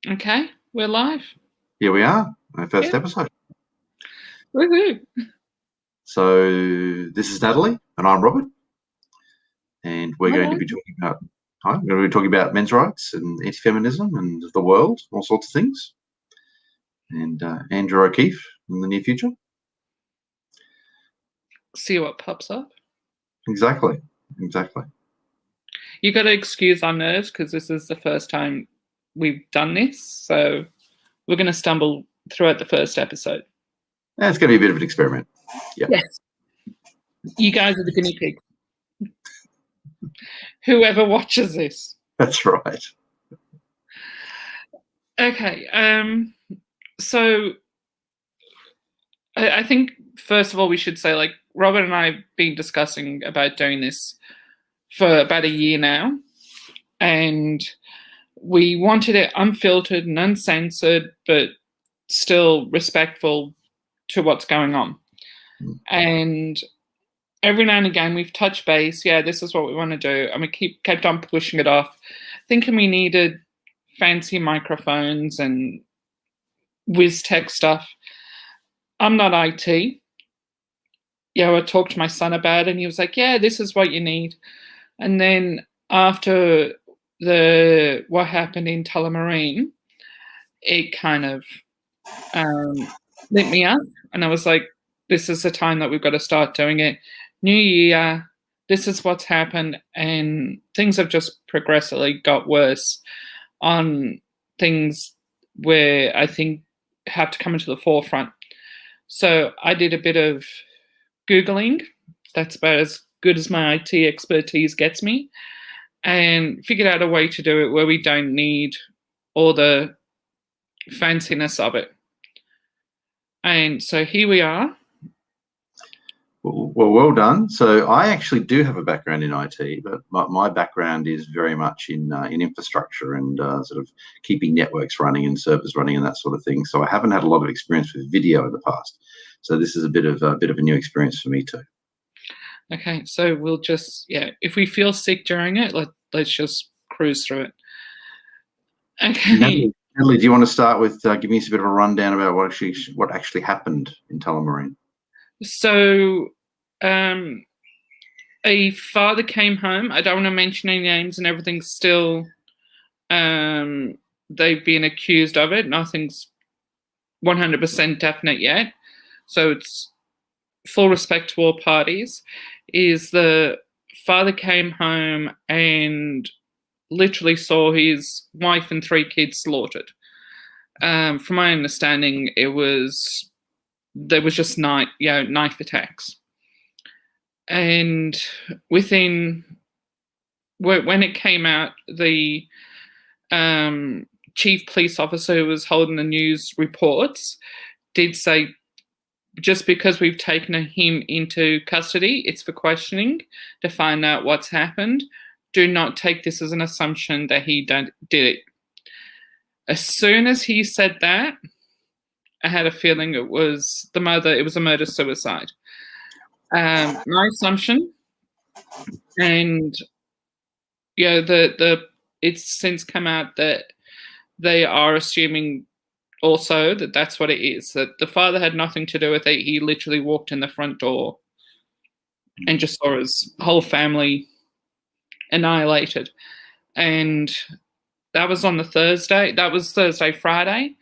Okay, we're live. Here we are, our first Yeah. episode. Woohoo. So this is Natalie, and I'm Robert, and we're going to be talking about men's rights and anti-feminism and the world, all sorts of things. And Andrew O'Keefe in the near future. See what pops up. Exactly. You got to excuse our nerves because this is the first time we've done this, so we're going to stumble throughout the first episode. And it's going to be a bit of an experiment. Yep. Yes. You guys are the guinea pigs. Whoever watches this. That's right. Okay. So I think first of all we should say, like, Robert and I have been discussing about doing this for about a year now, and we wanted it unfiltered and uncensored, but still respectful to what's going on. And every now and again we've touched base. Yeah, this is what we want to do, and we kept on pushing it off, thinking we needed fancy microphones and whiz tech stuff. I'm not IT. I talked to my son about it, and he was like, yeah, this is what you need. And then after what happened in Tullamarine, it kind of lit me up, and I was like, this is the time that we've got to start doing it. New year, this is what's happened, and things have just progressively got worse on things where I think have to come into the forefront. So I did a bit of Googling. That's about as good as my IT expertise gets me, and figured out a way to do it where we don't need all the fanciness of it. And so here we are. Well done. So I actually do have a background in IT, but my background is very much in infrastructure and sort of keeping networks running and servers running and that sort of thing. So I haven't had a lot of experience with video in the past. So this is a bit of a new experience for me too. Okay, so we'll just if we feel sick during it, let's just cruise through it. Okay. Natalie, do you want to start with giving us a bit of a rundown about what actually happened in Tullamarine? So, a father came home. I don't want to mention any names, and everything's still. They've been accused of it. Nothing's 100% definite yet. So it's full respect to all parties. Is the father came home and literally saw his wife and 3 kids slaughtered. From my understanding, there was just knife attacks. And when it came out, the chief police officer who was holding the news reports did say, just because we've taken him into custody, it's for questioning to find out what's happened. Do not take this as an assumption that he did it. As soon as he said that, I had a feeling it was a murder-suicide. My assumption, and it's since come out that they are assuming also that that's what it is, that the father had nothing to do with it. He literally walked in the front door and just saw his whole family annihilated. And that was on the Thursday. That was Thursday, Friday.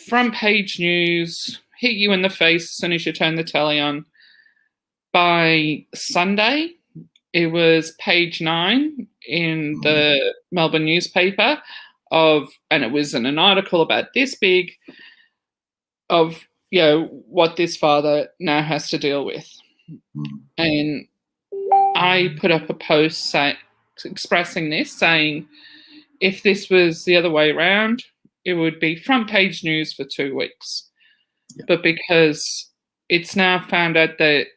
Front page news hit you in the face as soon as you turn the telly on. By Sunday, it was page 9 in the Melbourne newspaper and it was in an article about this big of, what this father now has to deal with. And I put up a post expressing this, saying if this was the other way around, it would be front page news for 2 weeks. Yeah. But because it's now found out that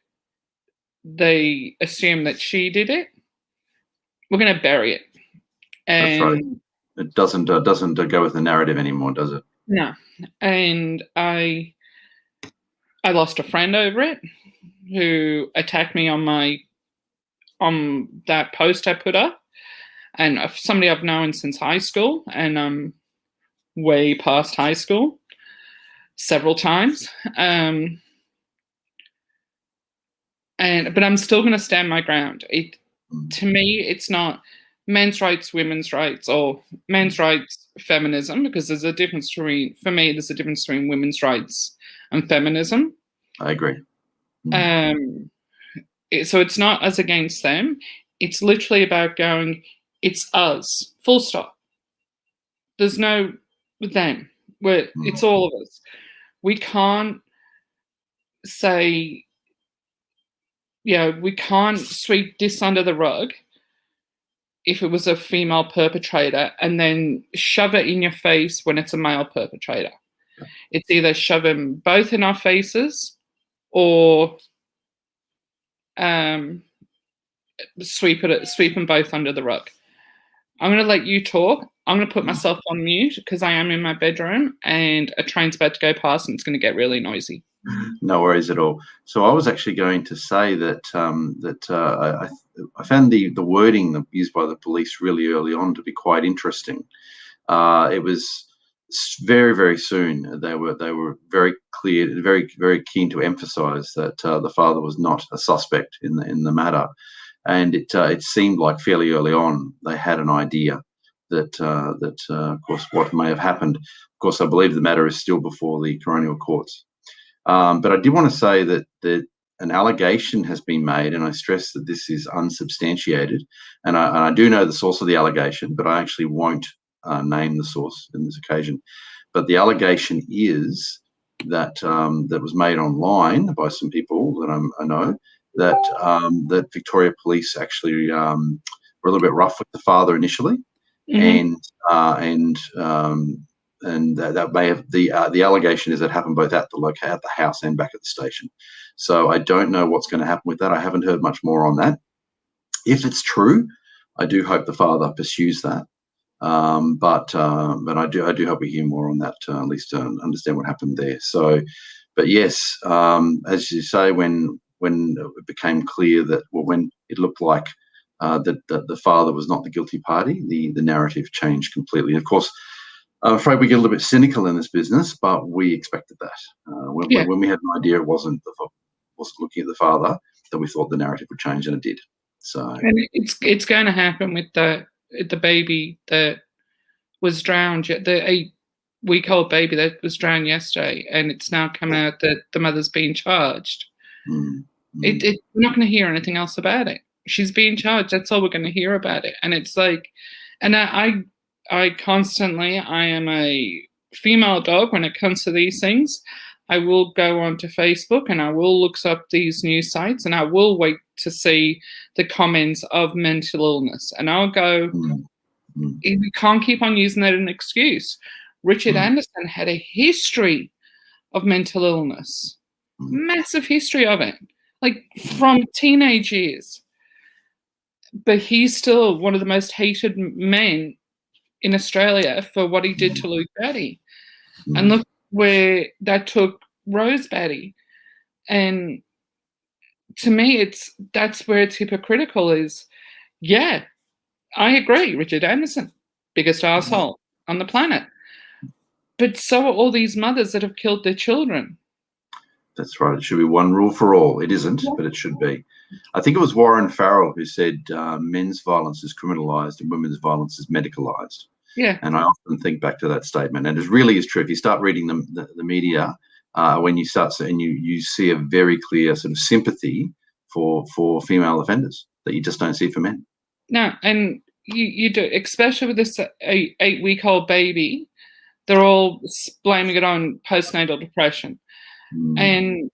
they assume that she did it, we're going to bury it. And that's right. It doesn't go with the narrative anymore, does it? No. And I lost a friend over it who attacked me on that post I put up. and somebody I've known since high school, and way past high school several times. But I'm still going to stand my ground. To me, it's not men's rights, women's rights, or men's rights, feminism, because there's a difference between, for me, there's a difference between women's rights and feminism. I agree. So it's not us against them. It's literally about going, it's us, full stop. There's no them. It's all of us. We can't say, we can't sweep this under the rug if it was a female perpetrator and then shove it in your face when it's a male perpetrator. It's either shove them both in our faces or sweep them both under the rug. I'm going to let you talk. I'm going to put myself on mute because I am in my bedroom and a train's about to go past and it's going to get really noisy. No worries at all. So I was actually going to say that I found the wording used by the police really early on to be quite interesting. It was very, very soon. They were very clear, very, very keen to emphasise that the father was not a suspect in the matter, and it seemed like fairly early on they had an idea that of course what may have happened. Of course, I believe the matter is still before the coronial courts. But I did want to say that an allegation has been made, and I stress that this is unsubstantiated. And I do know the source of the allegation, but I actually won't name the source in this occasion. But the allegation is that that was made online by some people that I know, that Victoria Police actually were a little bit rough with the father initially, and that may have the allegation is that happened both at the house and back at the station. So I don't know what's going to happen with that. I haven't heard much more on that. If it's true, I do hope the father pursues that. But I do hope we hear more on that, at least to understand what happened there. So, but yes, as you say, when it became clear that, well, when it looked like that the father was not the guilty party, the narrative changed completely. And of course, I'm afraid we get a little bit cynical in this business, but we expected that. When we had an idea it wasn't looking at the father, that we thought the narrative would change, and it did. So, and it's going to happen with the baby that was drowned, the 8-week-old baby that was drowned yesterday, and it's now come out that the mother's being charged. We're not going to hear anything else about it. She's being charged. That's all we're going to hear about it. And it's like, and I constantly, I am a female dog when it comes to these things. I will go onto Facebook and I will look up these news sites and I will wait to see the comments of mental illness. And I'll go, we can't keep on using that as an excuse. Richard Anderson had a history of mental illness, massive history of it, like from teenage years. But he's still one of the most hated men in Australia for what he did to Luke Batty. And look where that took Rose Batty. And to me, that's where it's hypocritical is, yeah, I agree, Richard Anderson, biggest asshole on the planet. But so are all these mothers that have killed their children. That's right. It should be one rule for all. It isn't, but it should be. I think it was Warren Farrell who said men's violence is criminalised and women's violence is medicalised. Yeah. And I often think back to that statement, and it really is true. If you start reading the media, when you start and you see a very clear sort of sympathy for female offenders that you just don't see for men. No, and you do, especially with this 8-week-old baby. They're all blaming it on postnatal depression. And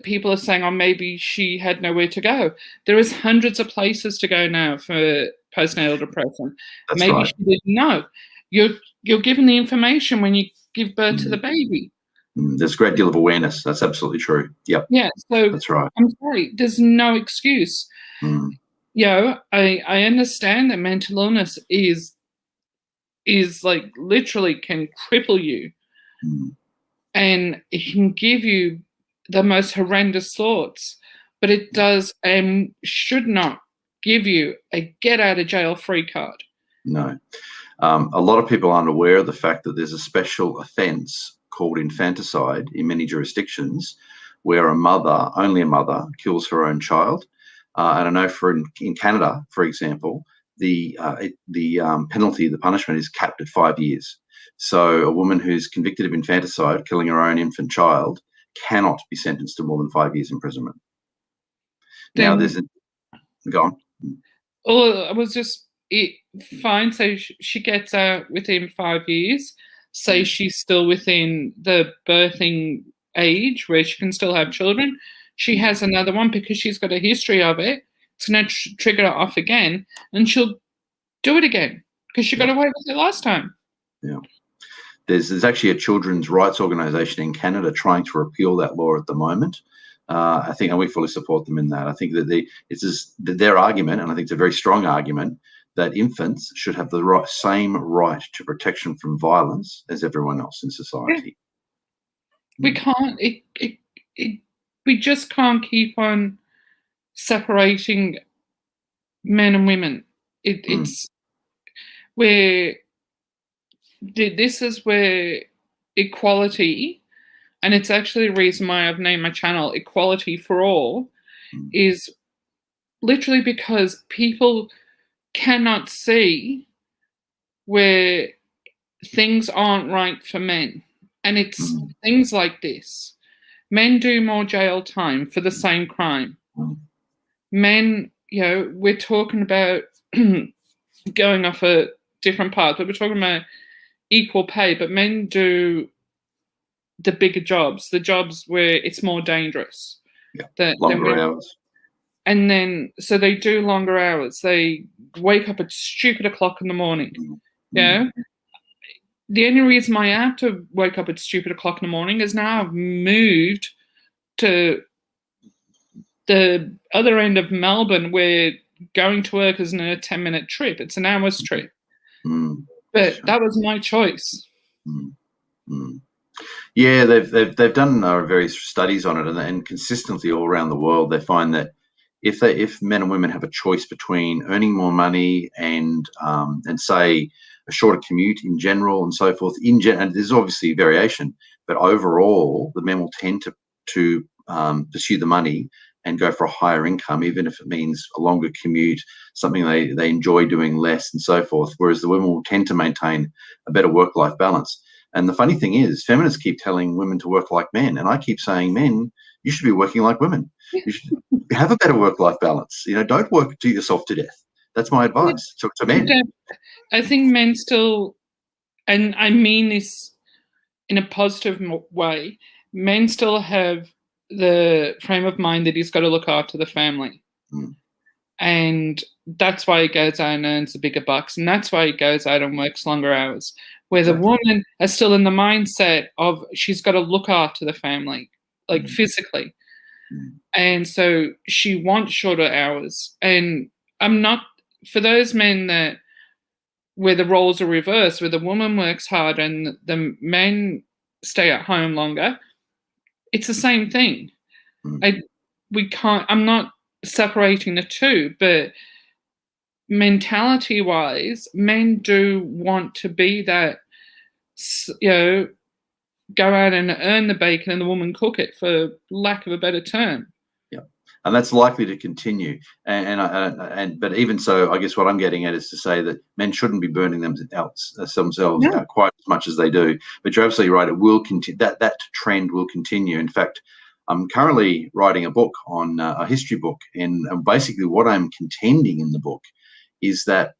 people are saying, oh, maybe she had nowhere to go. There is hundreds of places to go now for postnatal depression. That's maybe right. she didn't know. You're given the information when you give birth to the baby. There's a great deal of awareness. That's absolutely true. Yep. Yeah. So that's right. I'm sorry. There's no excuse. I understand that mental illness is like literally can cripple you, and it can give you the most horrendous thoughts, but it does and should not give you a get out of jail free card. No. A lot of people aren't aware of the fact that there's a special offence called infanticide in many jurisdictions, where only a mother, kills her own child. And I know in Canada, for example, the penalty, the punishment is capped at 5 years. So a woman who's convicted of infanticide, killing her own infant child, cannot be sentenced to more than 5 years imprisonment. Now, go on. Oh, it was just fine. So she gets out within 5 years. Say she's still within the birthing age where she can still have children. She has another one because she's got a history of it. It's going to trigger her off again, and she'll do it again because she got away with it last time. Yeah. There's actually a children's rights organisation in Canada trying to repeal that law at the moment. I think, and we fully support them in that. I think that it's their argument, and I think it's a very strong argument, that infants should have the same right to protection from violence as everyone else in society. We can't. We just can't keep on separating men and women. It's where this is where equality, and it's actually the reason why I've named my channel Equality for All, is literally because people cannot see where things aren't right for men. And it's things like this. Men do more jail time for the same crime. Men, we're talking about going off a different path, but we're talking about equal pay, but men do the bigger jobs, the jobs where it's more dangerous. Yeah, longer hours. And then, so they do longer hours. They wake up at stupid o'clock in the morning. The only reason why I have to wake up at stupid o'clock in the morning is now I've moved to the other end of Melbourne, where going to work isn't a 10-minute trip. It's an hour's trip. But that was my choice. Yeah, they've done various studies on it, and consistently all around the world, they find that if men and women have a choice between earning more money and say a shorter commute in general and so forth, and there's obviously variation, but overall the men will tend to pursue the money and go for a higher income, even if it means a longer commute, something they enjoy doing less and so forth, whereas the women will tend to maintain a better work-life balance. And the funny thing is, feminists keep telling women to work like men, and I keep saying, men, you should be working like women. You should have a better work-life balance. Don't work to yourself to death. That's my advice to men. I think men still, and I mean this in a positive way, men still have the frame of mind that he's got to look after the family. And that's why he goes out and earns the bigger bucks. And that's why he goes out and works longer hours. Where the woman is still in the mindset of she's got to look after the family, like physically. And so she wants shorter hours. And I'm not, for those men that, where the roles are reversed, where the woman works hard and the men stay at home longer, it's the same thing. I'm not separating the two, but mentality wise, men do want to be that, go out and earn the bacon and the woman cook it, for lack of a better term. Yeah, and that's likely to continue. But even so, I guess what I'm getting at is to say that men shouldn't be burning themselves out quite as much as they do. But you're absolutely right; it will continue. That trend will continue. In fact, I'm currently writing a book on a history book, and basically what I'm contending in the book is that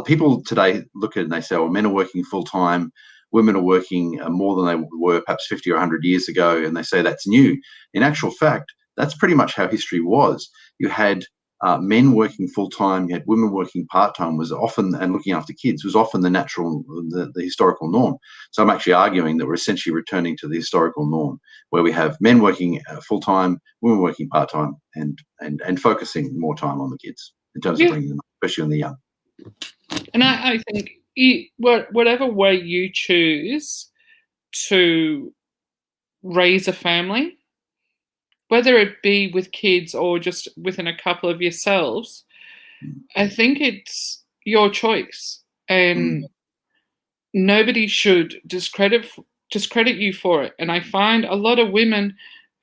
people today look at it and they say, well, men are working full time, women are working more than they were perhaps 50 or 100 years ago, and they say that's new. In actual fact, that's pretty much how history was. You had men working full time, you had women working part time, and looking after kids was often the historical norm. So I'm actually arguing that we're essentially returning to the historical norm, where we have men working full time, women working part time, and focusing more time on the kids in terms of bringing them up, especially on the young. And I think whatever way you choose to raise a family, whether it be with kids or just within a couple of yourselves, I think it's your choice, and nobody should discredit you for it. And I find a lot of women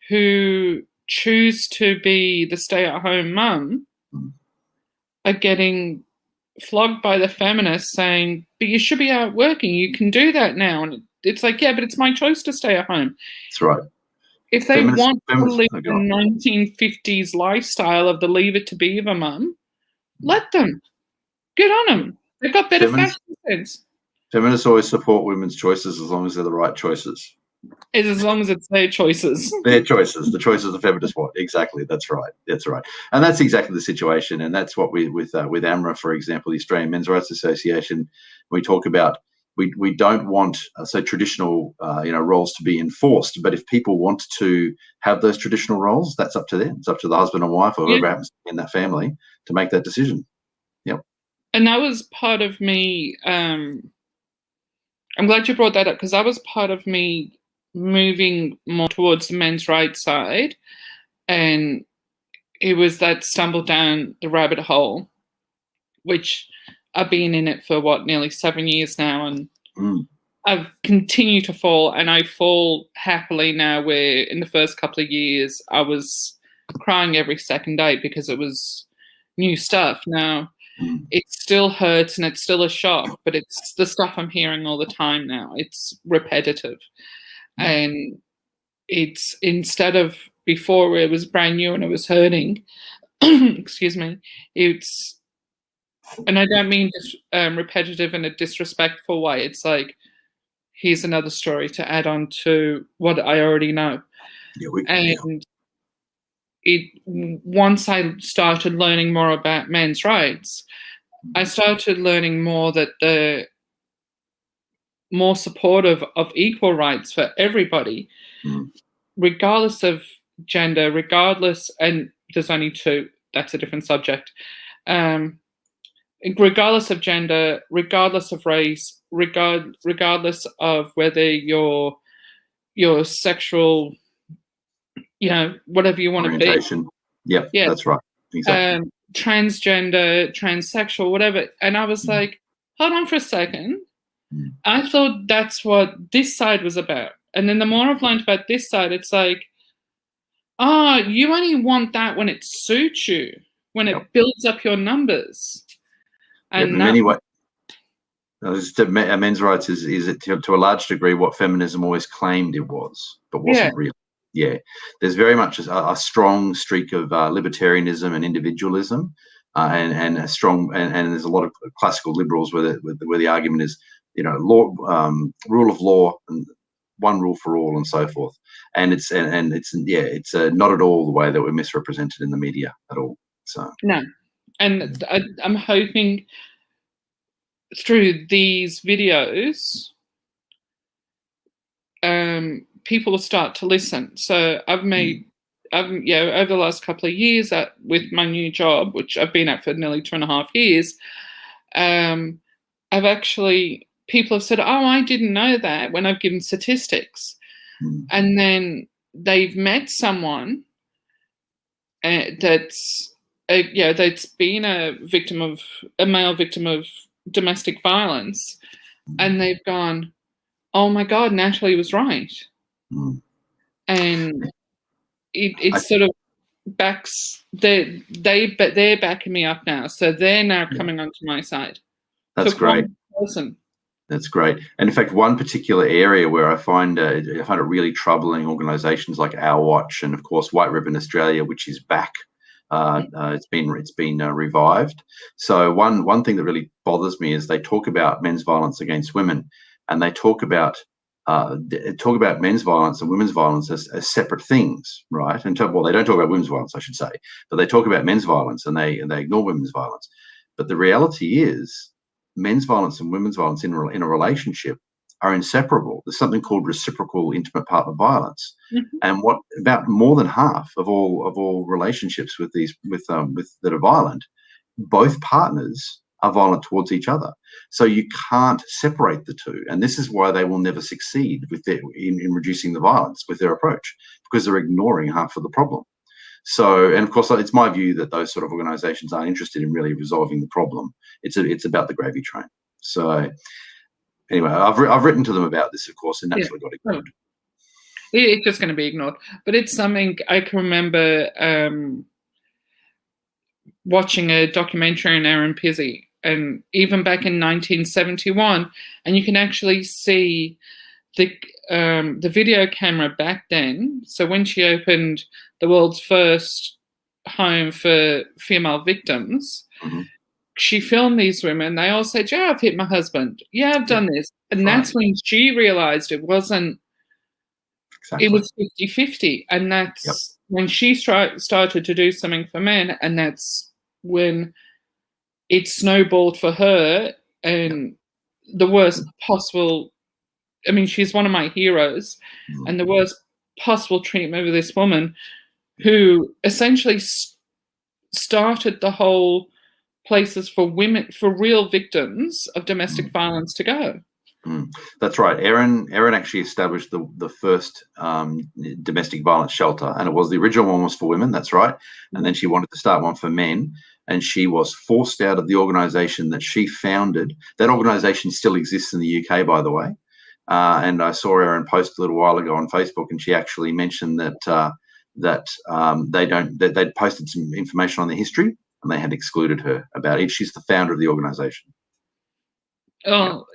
who choose to be the stay-at-home mum are getting flogged by the feminists saying, but you should be out working, you can do that now. And it's like, yeah, but it's my choice to stay at home. That's right. If they want to live the 1950s lifestyle of the Leave It to Beaver mum, let them. Good on them. They've got better fashion sense. Feminists always support women's choices as long as they're the right choices. As long as it's their choices. Their choices, the choices the feminists want. Exactly. That's right. That's right. And that's exactly the situation. And that's what we, with AMRA, for example, the Australian Men's Rights Association, we talk about. We don't want traditional roles to be enforced, but if people want to have those traditional roles, that's up to them. It's up to the husband and wife or whoever happens to be in that family to make that decision. Yep. And that was part of me. I'm glad you brought that up, because that was part of me moving more towards the men's rights side, and it was that stumble down the rabbit hole, which I've been in it for nearly 7 years now, and I've continued to fall, and I fall happily now, where in the first couple of years I was crying every second day because it was new stuff. Now it still hurts and it's still a shock, but it's the stuff I'm hearing all the time now. It's repetitive. And it's, instead of before where it was brand new and it was hurting, excuse me, it's, and I don't mean repetitive in a disrespectful way. It's like, here's another story to add on to what I already know. Once I started learning more about men's rights, I started learning more that the more supportive of equal rights for everybody, regardless of gender, and there's only two, that's a different subject. Regardless of gender, regardless of race, regardless of whether your sexual, whatever you want to be. Yep, yeah, that's right. Exactly. Transgender, transsexual, whatever. And I was like, hold on for a second. I thought that's what this side was about. And then the more I've learned about this side, it's like, you only want that when it suits you, when it builds up your numbers. And in many ways, men's rights is to a large degree what feminism always claimed it was, but wasn't really. Yeah, there's very much a strong streak of libertarianism and individualism, and a strong and there's a lot of classical liberals where the argument is, law, rule of law, and one rule for all, and so forth. And it's not at all the way that we're misrepresented in the media at all. So no, and I'm hoping through these videos, people will start to listen. So over the last couple of years, with my new job, which I've been at for nearly 2.5 years, people have said, I didn't know that, when I've given statistics. And then they've met someone that's been a male victim of domestic violence, and they've gone, oh my God, Natalie was right. And it sort of backs, they're backing me up now. So they're now coming onto my side. That's great. That's great. And in fact, one particular area where I find it really troubling, organisations like Our Watch and of course White Ribbon Australia, which is back. It's been revived. So one thing that really bothers me is they talk about men's violence against women, and they talk about men's violence and women's violence as separate things, right? And they don't talk about women's violence, I should say, but they talk about men's violence and they ignore women's violence. But the reality is, men's violence and women's violence in a relationship are inseparable. There's something called reciprocal intimate partner violence, and what about more than half of all relationships that are violent, both partners are violent towards each other. So you can't separate the two. And this is why they will never succeed in reducing the violence with their approach, because they're ignoring half of the problem. So, and of course, it's my view that those sort of organisations aren't interested in really resolving the problem. It's about the gravy train. So, anyway, I've written to them about this, of course, and naturally got ignored. It's just going to be ignored. But it's something I can remember watching a documentary on Aaron Pizzey, and even back in 1971, and you can actually see the video camera back then. So when she opened the world's first home for female victims, she filmed these women. They all said, yeah, I've hit my husband. Yeah, I've done this. And that's when she realized it wasn't, it was 50-50. And that's when she started to do something for men. And that's when it snowballed for her, and the worst possible, I mean, she's one of my heroes, and the worst possible treatment of this woman who essentially started the whole places for women, for real victims of domestic violence to go. That's right. Erin actually established the first domestic violence shelter, and it was the original one was for women. That's right. And then she wanted to start one for men, and she was forced out of the organisation that she founded. That organisation still exists in the UK, by the way. And I saw Erin post a little while ago on Facebook, and she actually mentioned that they'd posted some information on the history, and they had excluded her about it. She's the founder of the organisation. Oh,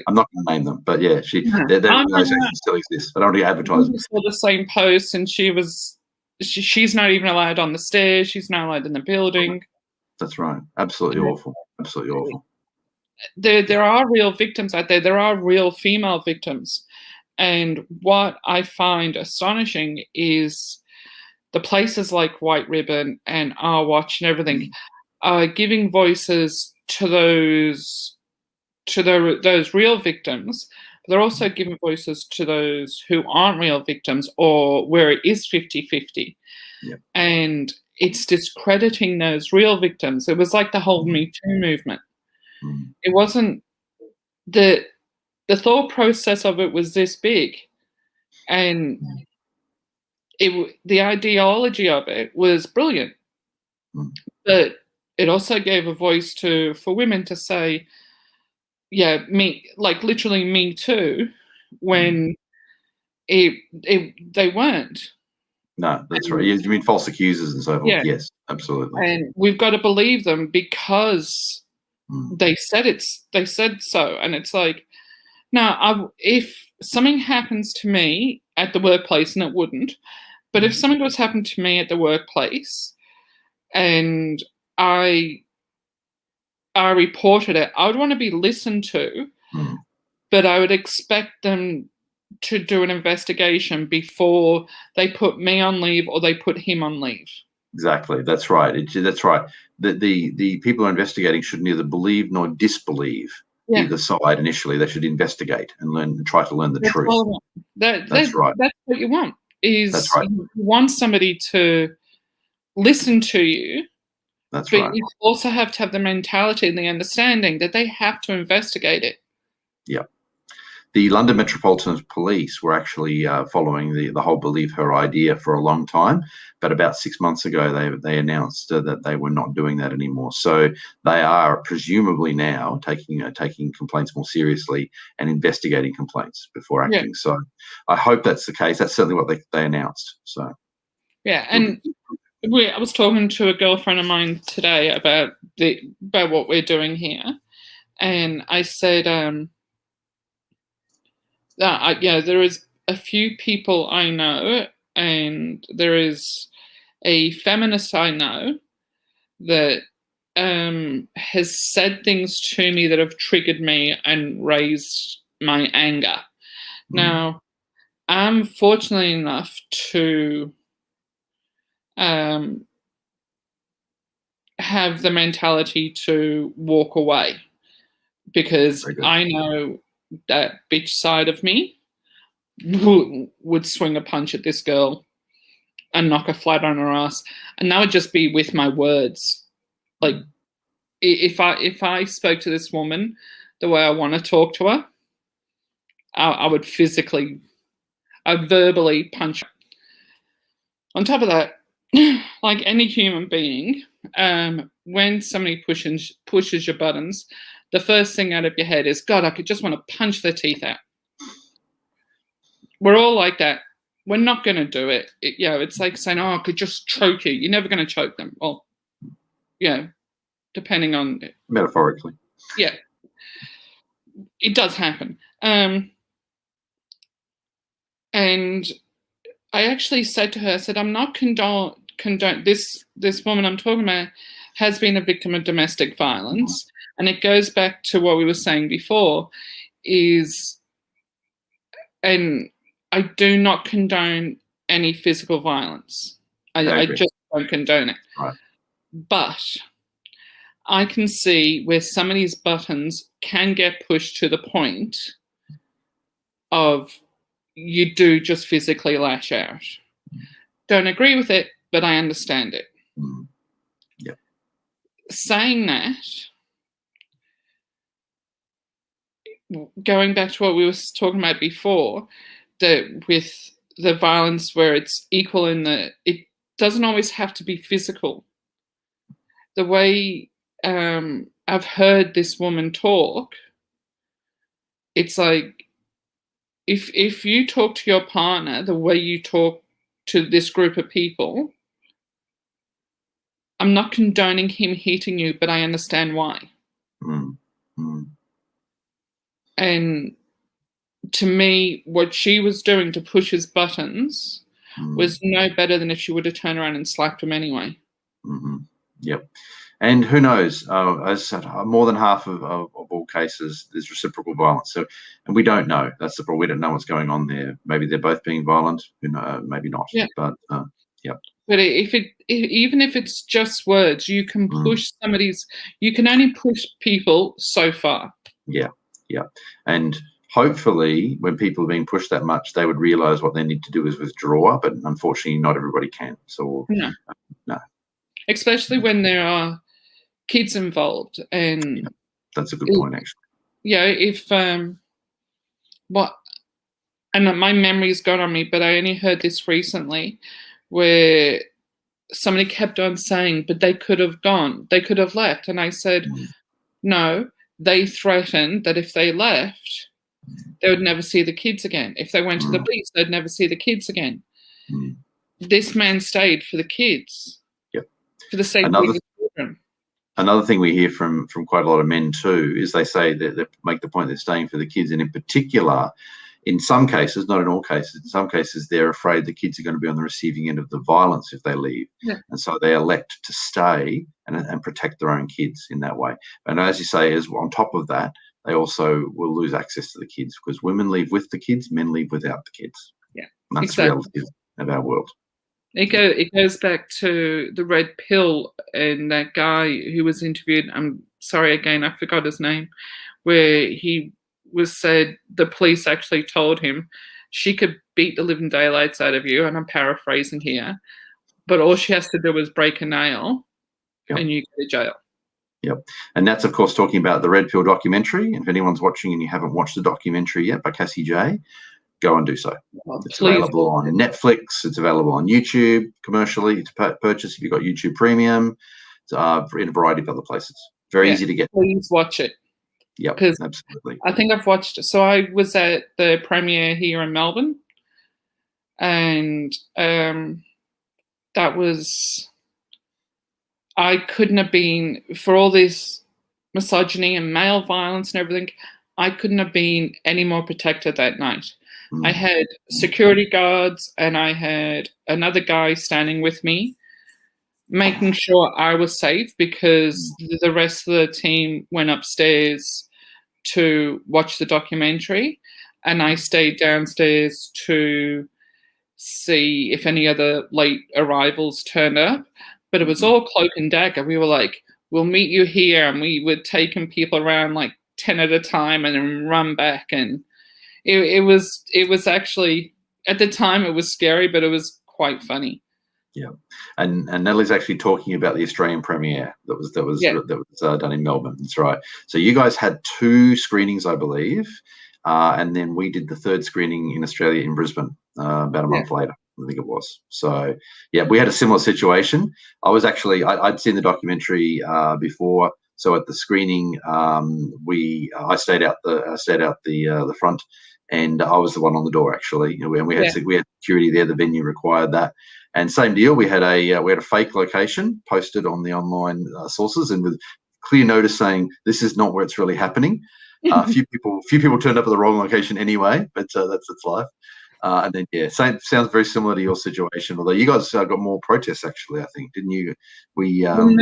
I'm not going to name them, but yeah, their organisation still exists. I don't want to advertise them. I saw the same post, and she's not even allowed on the stairs. She's not allowed in the building. That's right. Absolutely awful. Absolutely awful. There are real victims out there. There are real female victims. And what I find astonishing is the places like White Ribbon and Our Watch and everything are giving voices to those real victims. But they're also giving voices to those who aren't real victims, or where it is 50-50. Yep. And it's discrediting those real victims. It was like the whole Me Too movement. It wasn't the thought process of it was this big, and the ideology of it was brilliant, but it also gave a voice for women to say, yeah, like literally Me Too, when they weren't. No, that's right. You mean false accusers and so forth? Yeah. Yes, absolutely. And we've got to believe them because they said they said so. And it's like, now, if something happens to me at the workplace, and it wouldn't, but if something was happened to me at the workplace and I reported it, I would want to be listened to, but I would expect them to do an investigation before they put me on leave or they put him on leave. Exactly. That's right. That's right. The people who are investigating should neither believe nor disbelieve either side initially. They should investigate and try to learn the truth. That's right. That's what you want. That's right. You want somebody to listen to you. That's but right. You also have to have the mentality and the understanding that they have to investigate it. Yeah. The London Metropolitan Police were actually following the whole believe her idea for a long time, but about 6 months ago they announced that they were not doing that anymore. So they are presumably now taking complaints more seriously and investigating complaints before acting. Yeah. So I hope that's the case. That's certainly what they announced. So yeah, and I was talking to a girlfriend of mine today about what we're doing here, and I said, there is a few people I know, and there is a feminist I know that has said things to me that have triggered me and raised my anger. Now, I'm fortunate enough to have the mentality to walk away, because I know that bitch side of me would swing a punch at this girl and knock her flat on her ass, and that would just be with my words. Like, if I spoke to this woman the way I want to talk to her, I would verbally punch her. On top of that, like any human being, when somebody pushes your buttons, the first thing out of your head is, God, I could just want to punch their teeth out. We're all like that. We're not going to do it. It's like saying, oh, I could just choke you. You're never going to choke them. Well, depending on... Metaphorically. Yeah. It does happen. And I actually said to her, I said, I'm not condone this woman I'm talking about has been a victim of domestic violence. And it goes back to what we were saying before and I do not condone any physical violence. I just don't condone it. Right. But I can see where some of these buttons can get pushed to the point of you do just physically lash out. Don't agree with it, but I understand it. Yeah. Saying that, going back to what we were talking about before, that with the violence where it's equal it doesn't always have to be physical. The way I've heard this woman talk, it's like if you talk to your partner the way you talk to this group of people, I'm not condoning him hitting you, but I understand why. And to me, what she was doing to push his buttons was no better than if she would have turned around and slapped him anyway. Yep. And who knows, as I said, more than half of all cases, there's reciprocal violence. So, and we don't know. That's the problem. We don't know what's going on there. Maybe they're both being violent, maybe not. Yeah. But, yeah. But even if it's just words, you can push you can only push people so far. Yeah. And hopefully when people are being pushed that much, they would realize what they need to do is withdraw, but unfortunately not everybody can. So no. Especially when there are kids involved. And that's a good point, actually. If and my memory's gone on me, but I only heard this recently where somebody kept on saying, but they could have left. And I said, no, they threatened that if they left, they would never see the kids again. If they went to the police, they'd never see the kids again. This man stayed for the kids. Yep. For the sake of the children. Another thing we hear from quite a lot of men too is they say that they make the point they're staying for the kids, and in particular, in some cases, not in all cases, in some cases they're afraid the kids are going to be on the receiving end of the violence if they leave, and so they elect to stay and protect their own kids in that way. And as you say, as on top of that, they also will lose access to the kids because women leave with the kids, men leave without the kids. Yeah, and that's the reality of our world. It goes back to the red pill and that guy who was interviewed. I'm sorry again, I forgot his name, where he was said the police actually told him she could beat the living daylights out of you, and I'm paraphrasing here, but all she has to do is break a nail and you go to jail. Yep. And that's, of course, talking about the Red Pill documentary. And if anyone's watching and you haven't watched the documentary yet by Cassie Jaye, go and do so. It's available on Netflix. It's available on YouTube commercially to purchase if you've got YouTube Premium. It's in a variety of other places. Very easy to get. Please watch it. Yep, absolutely. I think I've watched it. So I was at the premiere here in Melbourne, and that was... I couldn't have been, for all this misogyny and male violence and everything, I couldn't have been any more protected that night. I had security guards and I had another guy standing with me, making sure I was safe because the rest of the team went upstairs to watch the documentary, and I stayed downstairs to see if any other late arrivals turned up. But it was all cloak and dagger. We were like, we'll meet you here. And we were taking people around like 10 at a time and then run back. And it was actually, at the time it was scary, but it was quite funny. Yeah, and Natalie's actually talking about the Australian premiere that was Yeah, done in Melbourne. That's right. So you guys had 2 screenings, I believe, and then we did the 3rd screening in Australia in Brisbane about a yeah, month later, I think it was. So yeah, we had a similar situation. I'd seen the documentary before. So at the screening, I stayed out the front, and I was the one on the door actually. You know, and we had yeah. security there. The venue required that. And same deal, we had a fake location posted on the online sources, and with clear notice saying this is not where it's really happening. A few people turned up at the wrong location anyway, but that's its life. And then yeah, sounds very similar to your situation. Although you guys got more protests actually, I think, didn't you? Well,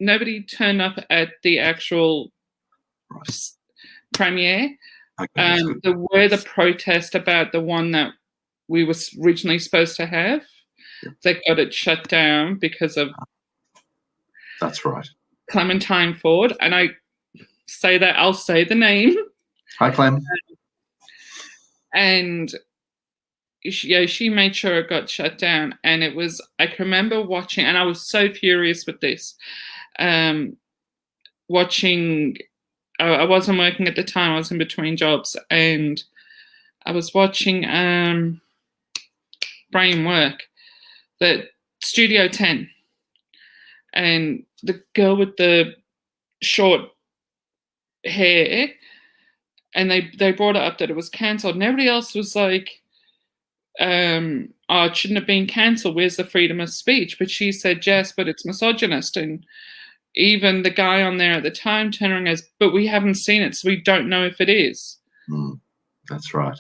nobody turned up at the actual Right. premiere. Okay, that's good. There were the protest about the one that we were originally supposed to have. Yeah. They got it shut down because of That's right. Clementine Ford, and I say that I'll say the name. Hi, Clem. And she made sure it got shut down. And it was, I can remember watching, and I was so furious with this. Watching, I wasn't working at the time, I was in between jobs, and I was watching Brain Work, the Studio 10, and the girl with the short hair, and they brought it up that it was cancelled, and everybody else was like, oh, it shouldn't have been cancelled, where's the freedom of speech? But she said, yes, but it's misogynist. And even the guy on there at the time turned around and goes, but we haven't seen it, so we don't know if it is. That's right.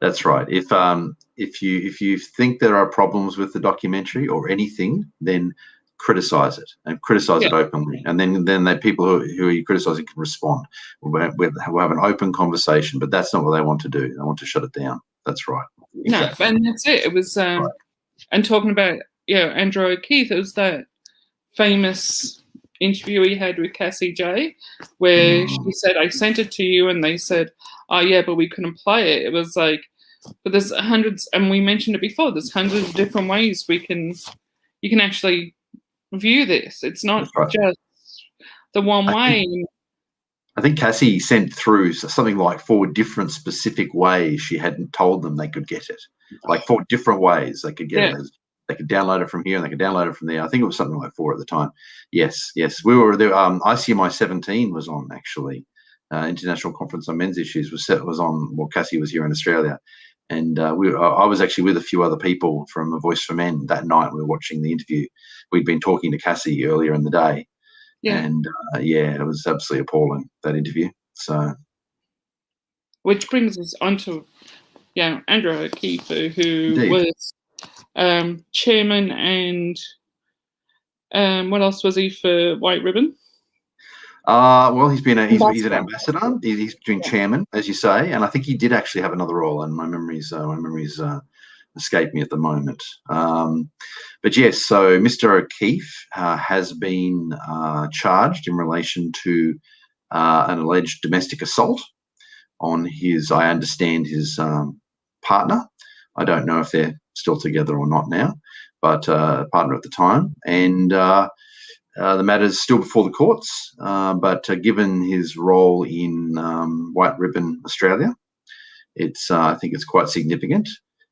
That's right. If you think there are problems with the documentary or anything, then criticize it and criticize it openly, and then the people who are criticizing can respond. We'll have an open conversation, but that's not what they want to do. They want to shut it down. That's right. Exactly. No, and that's it. It was right. And talking about Andrew O'Keefe, it was that famous interview he had with Cassie J, where she said, I sent it to you, and they said, oh yeah, but we couldn't play it. It was like, but there's hundreds, and we mentioned it before, there's hundreds of different ways you can actually view this. It's not just the one way. I think Cassie sent through something like 4 different specific ways she hadn't told them they could get it. Like 4 different ways they could get it. They could download it from here and they could download it from there. I think it was something like 4 at the time. Yes. We were there. ICMI 17 was on actually. International Conference on Men's Issues was on. Well, Cassie was here in Australia, and I was actually with a few other people from A Voice for Men that night. We were watching the interview. We'd been talking to Cassie earlier in the day. Yeah. And it was absolutely appalling, that interview. So, which brings us on to Andrew O'Keefe, who was chairman, and what else was he for White Ribbon? Well, he's an ambassador. He's been chairman, as you say, and I think he did actually have another role. And my memories escape me at the moment. But yes, so Mr. O'Keefe has been charged in relation to an alleged domestic assault on I understand his partner. I don't know if they're still together or not now, but partner at the time. And the matter is still before the courts, but given his role in White Ribbon Australia, I think it's quite significant.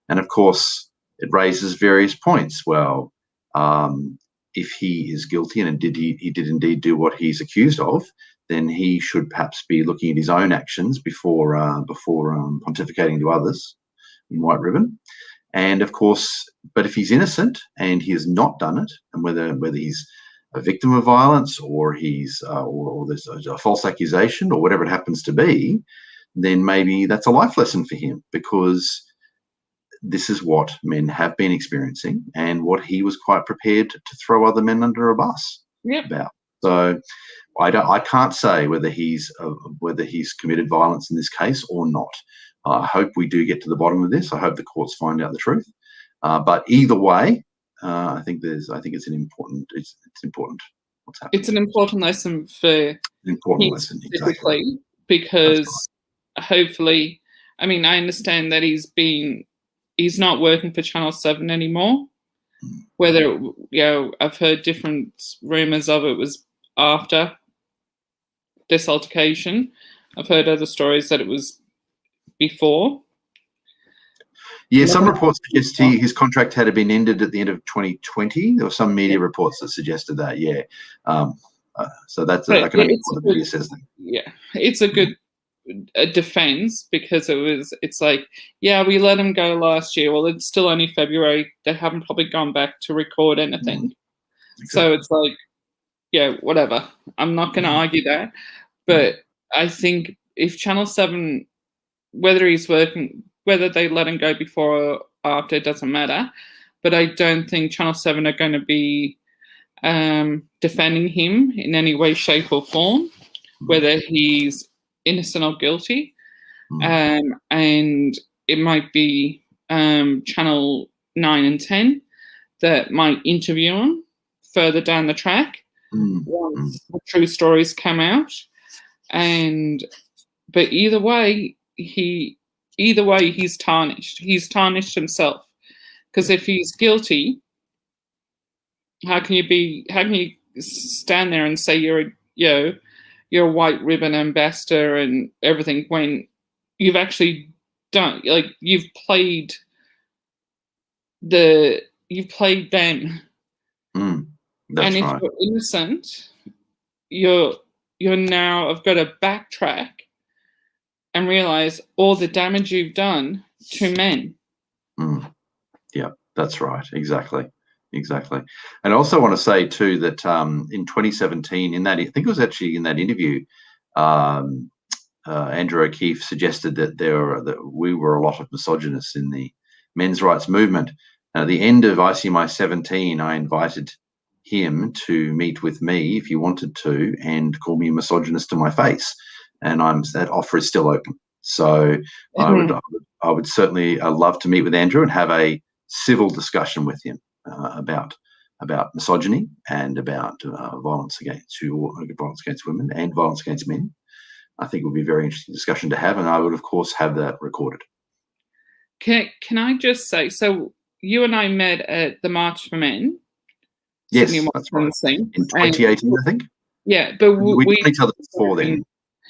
And of course, it raises various points. Well, if he is guilty and he did indeed do what he's accused of, then he should perhaps be looking at his own actions before pontificating to others in White Ribbon. And of course, but if he's innocent and he has not done it, and whether he's a victim of violence or he's or there's a false accusation or whatever it happens to be, then maybe that's a life lesson for him, because this is what men have been experiencing and what he was quite prepared to throw other men under a bus about. So I can't say whether he's committed violence in this case or not. I hope we do get to the bottom of this. I hope the courts find out the truth. But either way, I think it's important. It's important what's happening. It's an important lesson for him specifically, because hopefully, I mean, I understand that he's not working for Channel 7 anymore. Whether, I've heard different rumors of it was after this altercation. I've heard other stories that it was before. Yeah, some reports suggest his contract had been ended at the end of 2020. There were some media reports that suggested that. Yeah, so that's I can understand what the media says. Yeah, it's a good defense, because it's like, yeah, we let him go last year. Well, it's still only February. They haven't probably gone back to record anything. So it's like, yeah, whatever. I'm not going to argue that. But I think if Channel 7, whether he's working, whether they let him go before or after, it doesn't matter. But I don't think Channel 7 are going to be defending him in any way, shape or form, whether he's innocent or guilty. And it might be Channel 9 and 10 that might interview him further down the track once the true stories come out. But either way, he's tarnished. He's tarnished himself, because if he's guilty, how can you stand there and say you're a white ribbon ambassador and everything, when you've actually done, like, you've played them. That's and if right. you're innocent, you're now have got to backtrack and realize all the damage you've done to men. Yeah, that's right. Exactly. And I also want to say too that in 2017, I think it was actually in that interview, Andrew O'Keefe suggested that we were a lot of misogynists in the men's rights movement. And at the end of ICMI 17, I invited him to meet with me if he wanted to, and call me a misogynist to my face. And that offer is still open. So I would certainly love to meet with Andrew and have a civil discussion with him about misogyny and about violence against women and violence against men. I think it would be a very interesting discussion to have, and I would, of course, have that recorded. Can I just say, so you and I met at the March for Men. Yes, that's right. In 2018, I think. Yeah, but we met each other before then.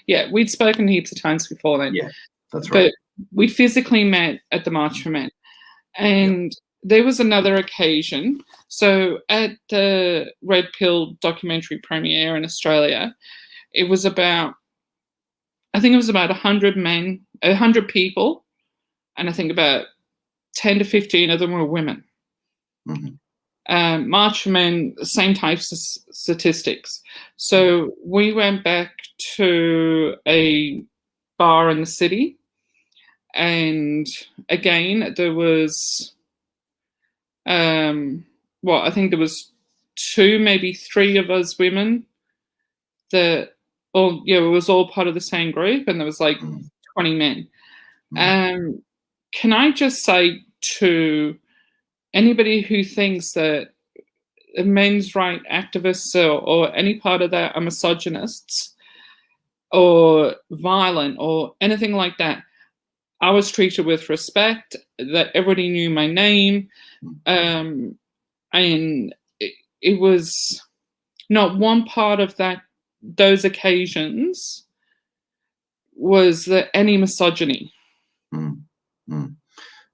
Yeah, we'd spoken heaps of times before then. Yeah, that's right. But we physically met at the March for Men. And there was another occasion. So at the Red Pill documentary premiere in Australia, it was about 100 men, 100 people, and I think about 10 to 15 of them were women. March for Men, same types of statistics. So we went back to a bar in the city, and again there was I think there was 2, maybe 3 of us women that it was all part of the same group, and there was like 20 men. Can I just say to anybody who thinks that men's rights activists or any part of that are misogynists or violent or anything like that, I was treated with respect, that everybody knew my name, and it was not one part of those occasions was there any misogyny.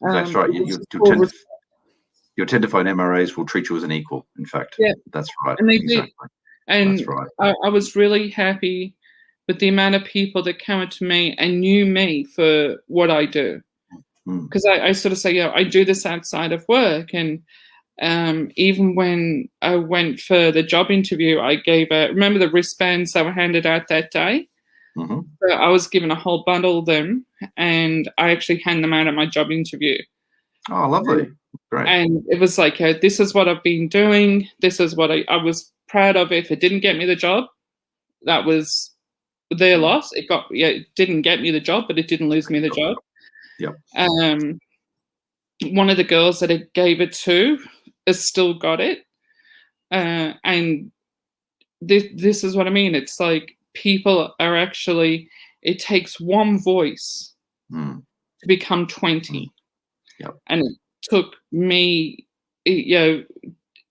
That's right. You'll tend to find MRAs will treat you as an equal, in fact. Yeah. That's right. And they exactly. did. And that's right. I was really happy with the amount of people that came up to me and knew me for what I do. Because I sort of say, I do this outside of work. And even when I went for the job interview, I remember the wristbands that were handed out that day? So I was given a whole bundle of them, and I actually hand them out at my job interview. Oh, lovely. Great. And it was like, this is what I've been doing. This is what I was proud of. If it didn't get me the job, that was their loss. It didn't get me the job, but it didn't lose me the job. Yep. One of the girls that it gave it to has still got it. And this is what I mean. It's like people are actually, it takes one voice to become 20. Yep. And it took me you know,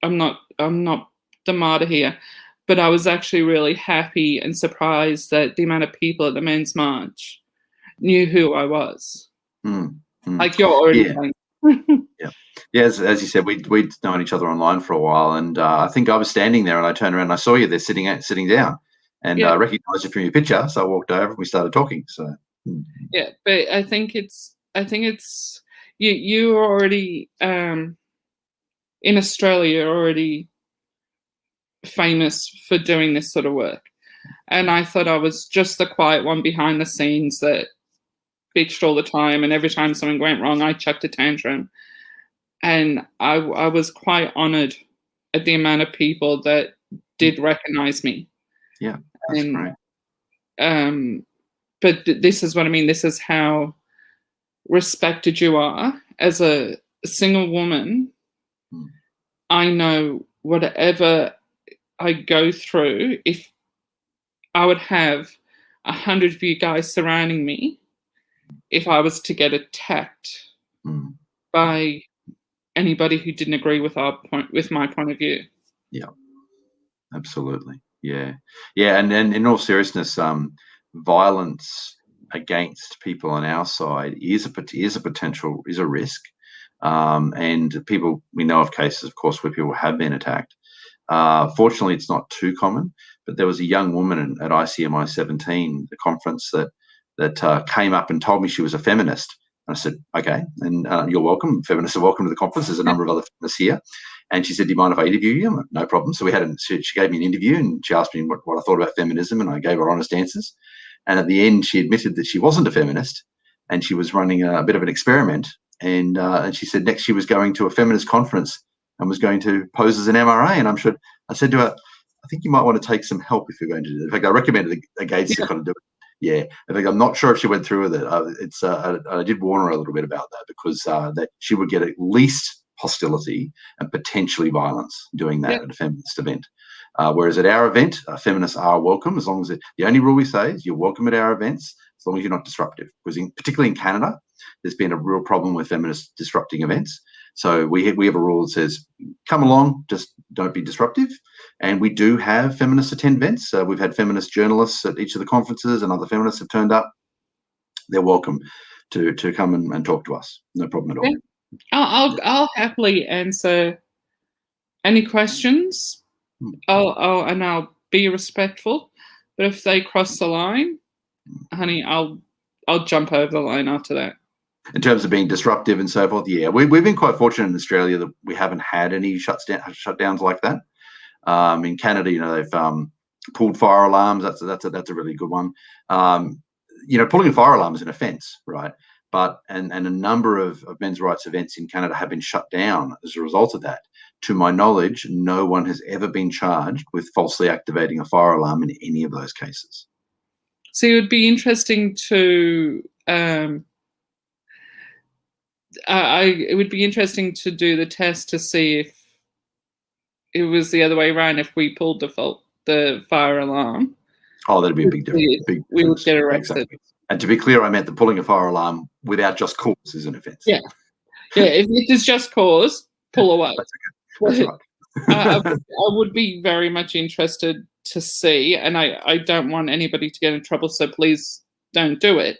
I'm not the martyr here, but I was actually really happy and surprised that the amount of people at the Men's March knew who I was. Mm, mm. Like you're already Yeah. saying. Yeah, as you said, we'd known each other online for a while, and I think I was standing there, and I turned around, and I saw you there sitting down, and I Yeah, recognised you from your picture, so I walked over and we started talking. So, yeah, but I think it's you were already in Australia, you're already famous for doing this sort of work. And I thought I was just the quiet one behind the scenes that bitched all the time, and every time something went wrong, I chucked a tantrum. And I was quite honoured at the amount of people that did recognise me. yeah, that's And great. but this is what I mean. This is how respected you are as a single woman. Mm. I know whatever I go through, if I would have 100 of you guys surrounding me, if I was to get attacked Mm. by anybody who didn't agree with my point of view. Yeah, absolutely. Yeah, yeah, and in all seriousness, violence against people on our side is a potential, is a risk, and people, we know of cases, of course, where people have been attacked. Fortunately, it's not too common, but there was a young woman at ICMI 17, the conference, that came up and told me she was a feminist. And I said, okay, and you're welcome. Feminists are welcome to the conference. There's a number of other feminists here. And she said, do you mind if I interview you? I'm like, no problem. So she gave me an interview, and she asked me what I thought about feminism, and I gave her honest answers. And at the end, she admitted that she wasn't a feminist, and she was running a bit of an experiment. And she said next she was going to a feminist conference and was going to pose as an MRA. And I said to her, I think you might want to take some help if you're going to do it. In fact, I recommended a Gates to kind of do it. Yeah, I think I'm not sure if she went through with it. I did warn her a little bit about that, because that she would get at least hostility and potentially violence doing that at a feminist event. Whereas at our event, feminists are welcome, as long as the only rule we say is you're welcome at our events as long as you're not disruptive. Because particularly in Canada, there's been a real problem with feminists disrupting events. So we have a rule that says, come along, just don't be disruptive. And we do have feminists attend events. We've had feminist journalists at each of the conferences, and other feminists have turned up. They're welcome to come and talk to us. No problem at all. Yeah. I'll happily answer any questions. I'll be respectful. But if they cross the line, honey, I'll jump over the line after that. In terms of being disruptive and so forth, yeah, we've been quite fortunate in Australia that we haven't had any shutdowns like that. In Canada, they've pulled fire alarms. That's a really good one. Pulling a fire alarm is an offence, right? But and a number of men's rights events in Canada have been shut down as a result of that. To my knowledge, no one has ever been charged with falsely activating a fire alarm in any of those cases. So it would be interesting to. It would be interesting to do the test to see if it was the other way around. If we pulled the fire alarm, that'd be a big difference. We would get arrested. Exactly. And to be clear, I meant that pulling a fire alarm without just cause is an offence. Yeah. If it is just cause, pull away. That's right. I would be very much interested to see, and I don't want anybody to get in trouble, so please don't do it,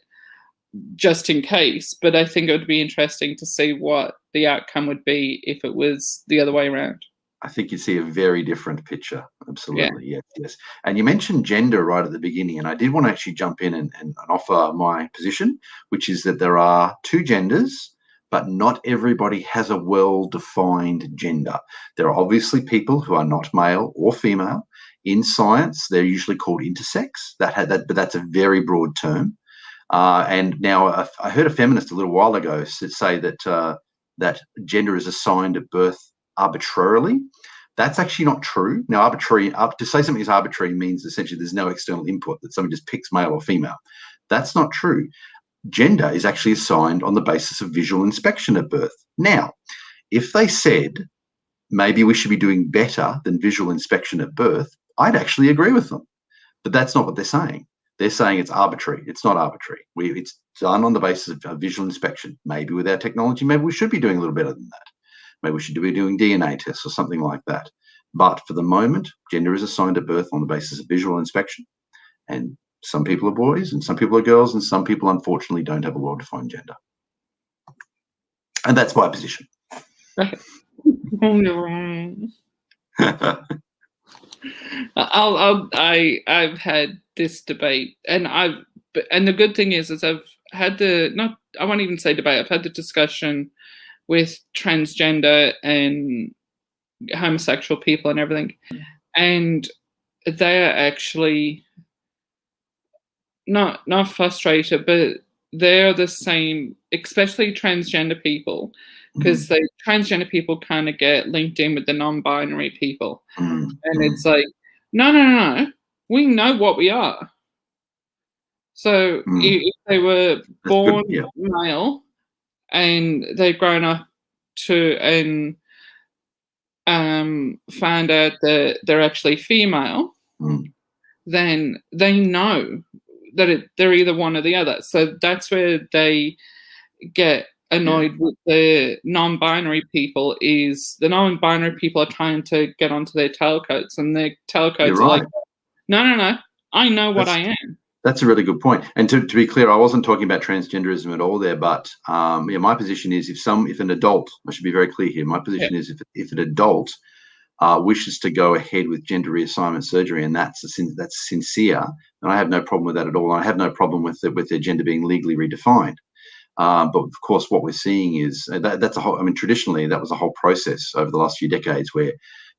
just in case. But I think it would be interesting to see what the outcome would be if it was the other way around. I think you see a very different picture. Absolutely. Yeah. Yes. And you mentioned gender right at the beginning, and I did want to actually jump in and offer my position, which is that there are two genders, but not everybody has a well-defined gender. There are obviously people who are not male or female. In science, they're usually called intersex. But that's a very broad term. And now I heard a feminist a little while ago say that that gender is assigned at birth arbitrarily. That's actually not true. Now, to say something is arbitrary means essentially there's no external input, that somebody just picks male or female. That's not true. Gender is actually assigned on the basis of visual inspection at birth. Now, if they said maybe we should be doing better than visual inspection at birth, I'd actually agree with them. But that's not what they're saying. They're saying it's arbitrary. It's not arbitrary. It's done on the basis of visual inspection. Maybe with our technology, maybe we should be doing a little better than that. Maybe we should be doing DNA tests or something like that. But for the moment, gender is assigned at birth on the basis of visual inspection. And some people are boys and some people are girls, and some people, unfortunately, don't have a well-defined gender. And that's my position. I've had this debate, and the good thing is I've had I won't even say debate. I've had the discussion with transgender and homosexual people and everything, and they are actually not frustrated, but they're the same, especially transgender people, because the transgender people kind of get linked in with the non-binary people, and it's like, no, we know what we are. So if they were born male and they've grown up and find out that they're actually female, then they know that they're either one or the other. So that's where they get annoyed with the non-binary people. Is the non-binary people are trying to get onto their tailcoats, and their tailcoats are like, no, I know what I am. That's a really good point. And to be clear, I wasn't talking about transgenderism at all there, but my position is if an adult, I should be very clear here, my position is if an adult wishes to go ahead with gender reassignment surgery, and that's sincere, then I have no problem with that at all. I have no problem with their gender being legally redefined. But of course, what we're seeing is that's a whole. I mean, traditionally, that was a whole process over the last few decades where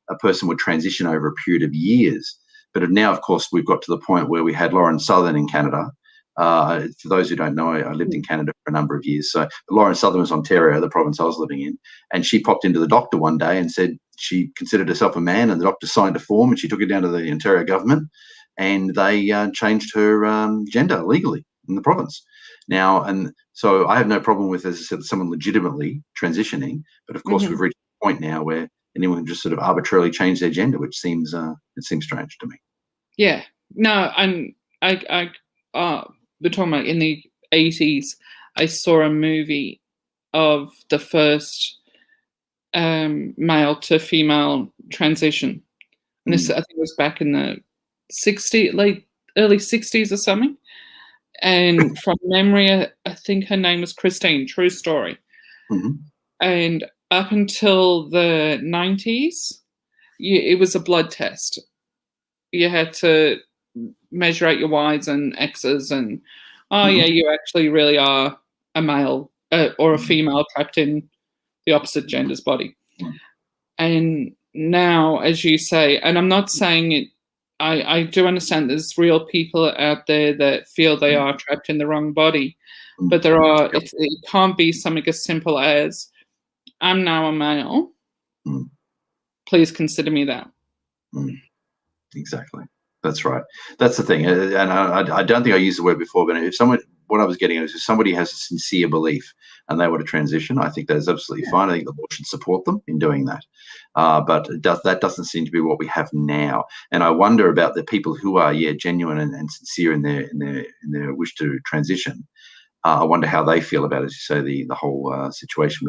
a person would transition over a period of years. But now, of course, we've got to the point where we had Lauren Southern in Canada. For those who don't know, I lived in Canada for a number of years. So Lauren Southern was Ontario, the province I was living in, and she popped into the doctor one day and said she considered herself a man, and the doctor signed a form and she took it down to the Ontario government, and they changed her gender legally in the province. Now, and so I have no problem with, as I said, someone legitimately transitioning, but of course we've reached a point now where anyone can just sort of arbitrarily change their gender, which seems strange to me. Yeah, no, and we're talking about in the 80s, I saw a movie of the first male to female transition. And this, I think, was back in the early 60s or something. And from memory, I think her name was Christine, true story. And up until the 90s, it was a blood test. You had to measure out your Y's and X's, and you actually really are a male or a female trapped in the opposite gender's body. And now, as you say, and I'm not saying it, I do understand there's real people out there that feel they are trapped in the wrong body, but it can't be something as simple as, I'm now a male, please consider me that. Exactly. That's right. That's the thing. And I don't think I used the word before, but what I was getting at is if somebody has a sincere belief and they want to transition, I think that is absolutely fine. I think the law should support them in doing that. But that doesn't seem to be what we have now. And I wonder about the people who are, genuine and sincere in their wish to transition. I wonder how they feel about, as you say, the whole situation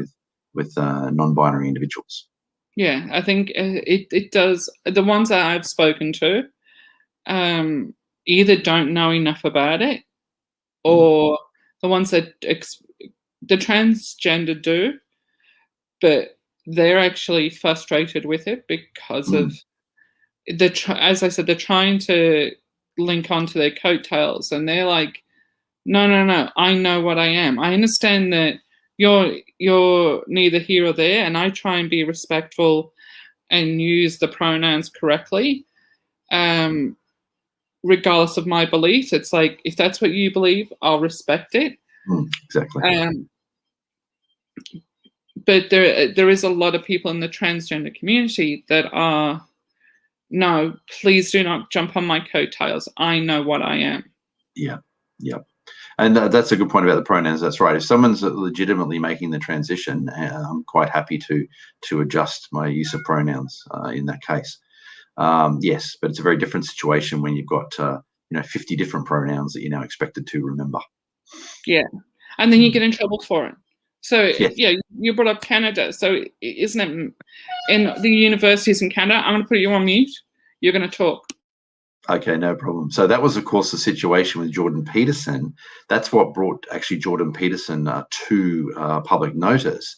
with non-binary individuals. Yeah, I think it does. The ones that I've spoken to either don't know enough about it, or the ones that the transgender do, but they're actually frustrated with it because of as I said, they're trying to link onto their coattails, and they're like, no, I know what I am. I understand that you're neither here or there, and I try and be respectful and use the pronouns correctly, regardless of my beliefs. It's like, if that's what you believe, I'll respect it. Exactly. But there is a lot of people in the transgender community that are, no, please do not jump on my coattails. I know what I am. Yeah. And that's a good point about the pronouns. That's right. If someone's legitimately making the transition, I'm quite happy to adjust my use of pronouns in that case. Yes, but it's a very different situation when you've got 50 different pronouns that you're now expected to remember. Yeah, and then you get in trouble for it. So Yes. yeah, you brought up Canada. So isn't it in the universities in Canada? I'm going to put you on mute. You're going to talk. Okay, no problem. So that was, of course, the situation with Jordan Peterson. That's what brought actually Jordan Peterson to public notice.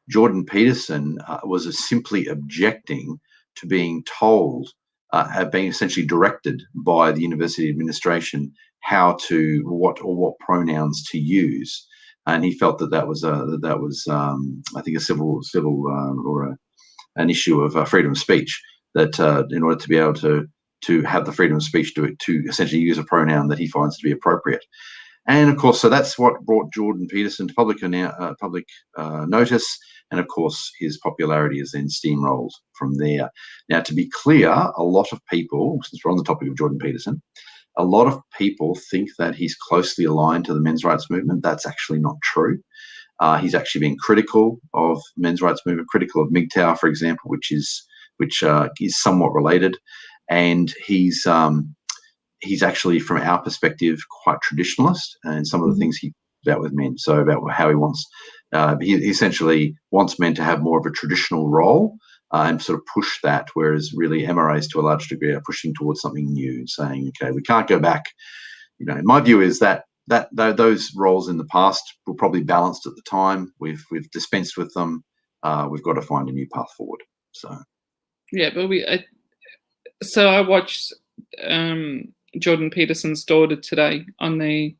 Jordan Peterson was simply objecting to being told, being essentially directed by the university administration how to what pronouns to use, and he felt that was I think a civil or an issue of freedom of speech, that in order to be able to have the freedom of speech to essentially use a pronoun that he finds to be appropriate. And of course, so that's what brought Jordan Peterson to public notice. And of course, his popularity is then steamrolled from there. Now, to be clear, a lot of people, since we're on the topic of Jordan Peterson, a lot of people think that he's closely aligned to the men's rights movement. That's actually not true. He's actually been critical of men's rights movement, critical of MGTOW, for example, which is somewhat related. And he's actually, from our perspective, quite traditionalist, and some of the things he about with men. So about how he wants, he essentially wants men to have more of a traditional role and sort of push that, whereas really MRAs to a large degree are pushing towards something new, saying, okay, we can't go back. My view is that those roles in the past were probably balanced at the time. We've dispensed with them. We've got to find a new path forward. So yeah, but so I watched Jordan Peterson's daughter today on the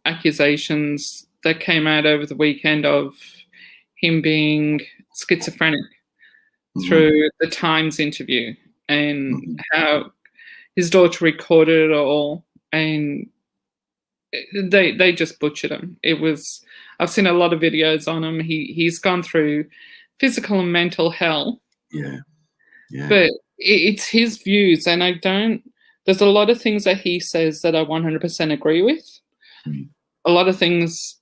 accusations that came out over the weekend of him being schizophrenic through the Times interview, and how his daughter recorded it all, and they just butchered him. I've seen a lot of videos on him. He's gone through physical and mental hell. Yeah. But it's his views, and there's a lot of things that he says that I 100% agree with. A lot of things